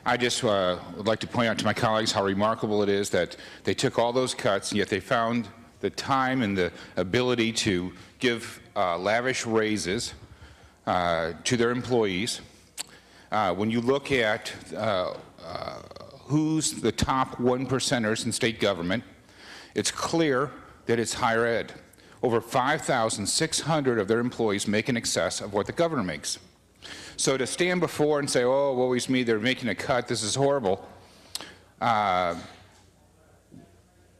I just would like to point out to my colleagues how remarkable it is that they took all those cuts, and yet they found the time and the ability to give lavish raises to their employees. When you look at who's the top 1%ers in state government, it's clear that it's higher ed. Over 5,600 of their employees make in excess of what the governor makes. So to stand before and say, oh, woe is me, they're making a cut, this is horrible,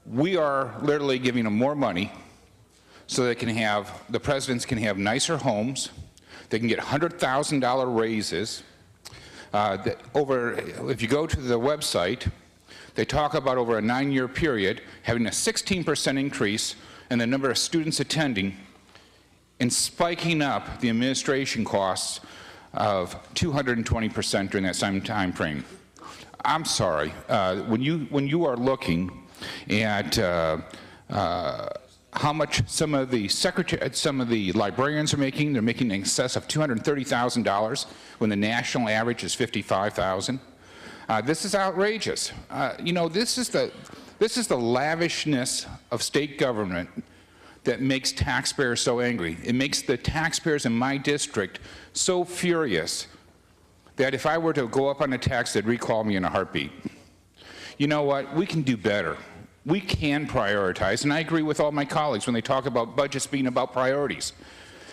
we are literally giving them more money so they can have, the presidents can have nicer homes, they can get $100,000 raises. If you go to the website, they talk about over a 9-year period having a 16% increase in the number of students attending and spiking up the administration costs of 220% during that same time frame. I'm sorry, when you are looking at how much some of the librarians are making, they're making in excess of $230,000 when the national average is $55,000. This is outrageous. You know, this is the lavishness of state government that makes taxpayers so angry. It makes the taxpayers in my district so furious that if I were to go up on a tax, they'd recall me in a heartbeat. You know what? We can do better. We can prioritize, and I agree with all my colleagues when they talk about budgets being about priorities.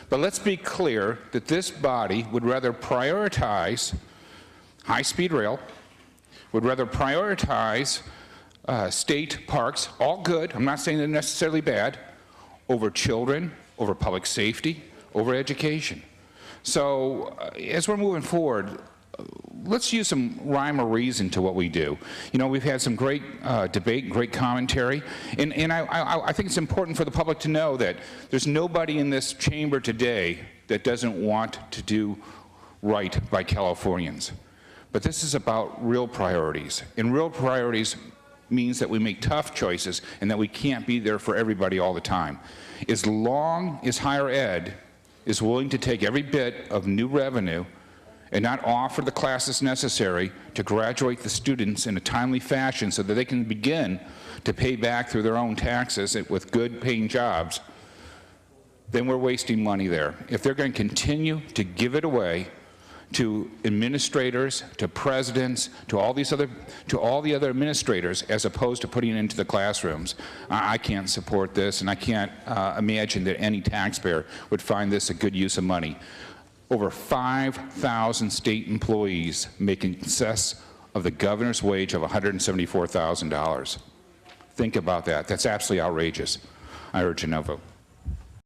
But let's be clear that this body would rather prioritize high-speed rail, would rather prioritize state parks, all good, I'm not saying they're necessarily bad, over children, over public safety, over education. So as we're moving forward, let's use some rhyme or reason to what we do. You know, we've had some great debate, great commentary, and I think it's important for the public to know that there's nobody in this chamber today that doesn't want to do right by Californians. But this is about real priorities, and real priorities means that we make tough choices and that we can't be there for everybody all the time. As long as higher ed is willing to take every bit of new revenue and not offer the classes necessary to graduate the students in a timely fashion so that they can begin to pay back through their own taxes with good paying jobs, then we're wasting money there. If they're going to continue to give it away to administrators, to presidents, to all the other administrators, as opposed to putting it into the classrooms, I can't support this, and I can't imagine that any taxpayer would find this a good use of money. Over 5,000 state employees make in excess of the governor's wage of $174,000. Think about that. That's absolutely outrageous. I urge a no vote.